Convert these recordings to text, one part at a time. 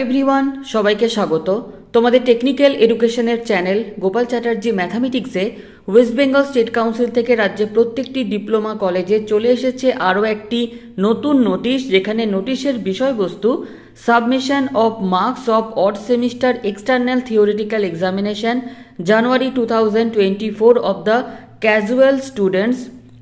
Everyone, সবাইকে স্বাগত। তোমাদের টেকনিক্যাল এডুকেশনের চ্যানেল গোপাল চ্যাটার্জি ম্যাথামেটিক্সে ওয়েস্ট বেঙ্গল স্টেট কাউন্সিল থেকে রাজ্যের প্রত্যেকটি ডিপ্লোমা কলেজে চলে এসেছে আরও একটি নতুন নোটিশ, যেখানে নোটিশের বিষয়বস্তু submission of marks of odd semester external theoretical examination January 2024 of the casual students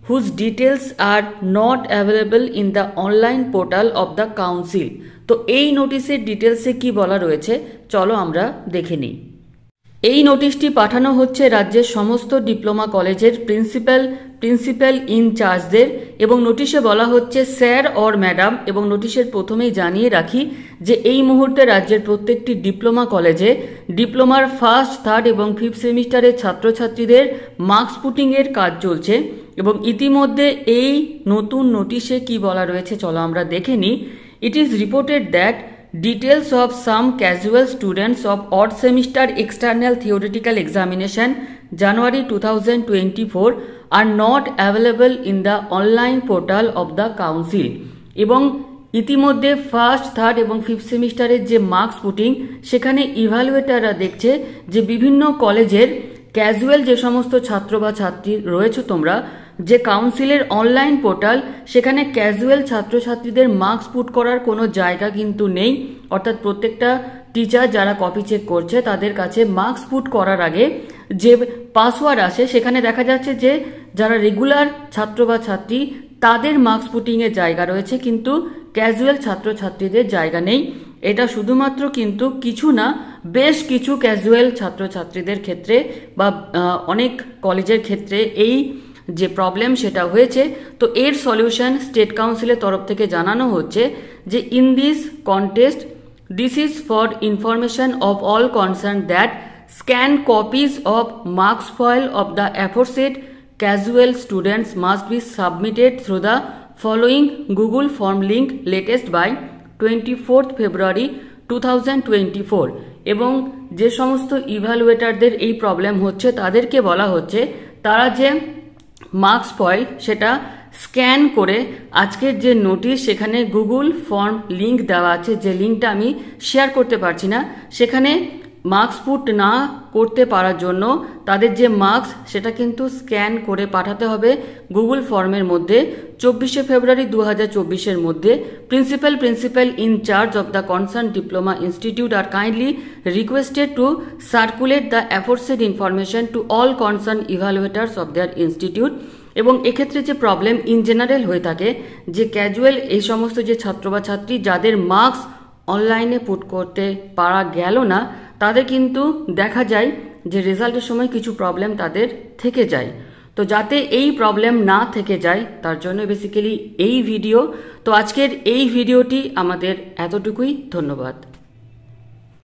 whose details are not available in the online portal of the council। তো এই নোটিশের ডিটেলসে কি বলা রয়েছে চলো আমরা দেখে নিই। এই নোটিশটি পাঠানো হচ্ছে রাজ্যের সমস্ত ডিপ্লোমা কলেজের প্রিন্সিপাল ইনচার্জদের, এবং নোটিশে বলা হচ্ছে স্যার অর ম্যাডাম, এবং নোটিশের প্রথমেই জানিয়ে রাখি যে এই মুহূর্তে রাজ্যের প্রত্যেকটি ডিপ্লোমা কলেজে ডিপ্লোমার ফার্স্ট, থার্ড এবং ফিফথ সেমিস্টারের ছাত্রছাত্রীদের মার্কস পুটিংয়ের কাজ চলছে। এবং ইতিমধ্যে এই নতুন নোটিশে কি বলা রয়েছে চলো আমরা দেখে নিই। It is reported that details of some casual students of odd semester external theoretical examination January 2024 are not available in the online portal of the council। এবং ইতিমধ্যে ফার্স্ট, থার্ড এবং ফিফথ সেমিস্টারের যে মার্কস পুটিং, সেখানে ইভ্যালুয়েটাররা দেখছে যে বিভিন্ন কলেজের ক্যাজুয়াল যে সমস্ত ছাত্র বা ছাত্রী রয়েছে তোমরা, যে কাউন্সিলের অনলাইন পোর্টাল, সেখানে ক্যাজুয়াল ছাত্রছাত্রীদের মার্কস পুট করার কোনো জায়গা কিন্তু নেই। অর্থাৎ প্রত্যেকটা টিচার যারা কপি চেক করছে তাদের কাছে মার্কস পুট করার আগে যে পাসওয়ার্ড আসে, সেখানে দেখা যাচ্ছে যে যারা রেগুলার ছাত্র বা ছাত্রী তাদের মার্কস পুটিংয়ের জায়গা রয়েছে, কিন্তু ক্যাজুয়াল ছাত্রছাত্রীদের জায়গা নেই। এটা শুধুমাত্র কিন্তু কিছু না, বেশ কিছু ক্যাজুয়াল ছাত্রছাত্রীদের ক্ষেত্রে বা অনেক কলেজের ক্ষেত্রে এই যে প্রবলেম সেটা হয়েছে। তো এর সলিউশন স্টেট কাউন্সিলের তরফ থেকে জানানো হচ্ছে যে in this contest this is for information of all concern that scan copies of marks foil of the aforesaid casual students must be submitted through the following Google form link latest by 24 February 2024। এবং যে সমস্ত ইভ্যালুয়েটারদের এই problem হচ্ছে তাদেরকে বলা হচ্ছে তারা যে মার্কস ফয়েল সেটা স্ক্যান করে আজকের যে নোটিশ, সেখানে গুগল ফর্ম লিঙ্ক দেওয়া আছে, যে লিঙ্কটা আমি শেয়ার করতে পারছি না, সেখানে মার্কস পুট না করতে পারার জন্য তাদের যে মার্কস সেটা কিন্তু স্ক্যান করে পাঠাতে হবে গুগল ফর্মের মধ্যে 24 February 2024 মধ্যে। Principal in-charge of the concern diploma institute are kindly requested to circulate the aforesaid information to all concern evaluators of their institute. এবং এক্ষেত্রে যে প্রবলেম ইন জেনারেল হয়ে থাকে, যে ক্যাজুয়াল এই সমস্ত যে ছাত্র বা ছাত্রী যাদের মার্কস অনলাইনে পুট করতে পারা গেল না, তাদের কিন্তু দেখা যায় যে রেজাল্টের সময় কিছু প্রবলেম তাদের থেকে যায়। তো যাতে এই প্রবলেম না থেকে যায় তার জন্য বেসিক্যালি এই ভিডিও। তো আজকের এই ভিডিওটি আমাদের এতটুকুই, ধন্যবাদ।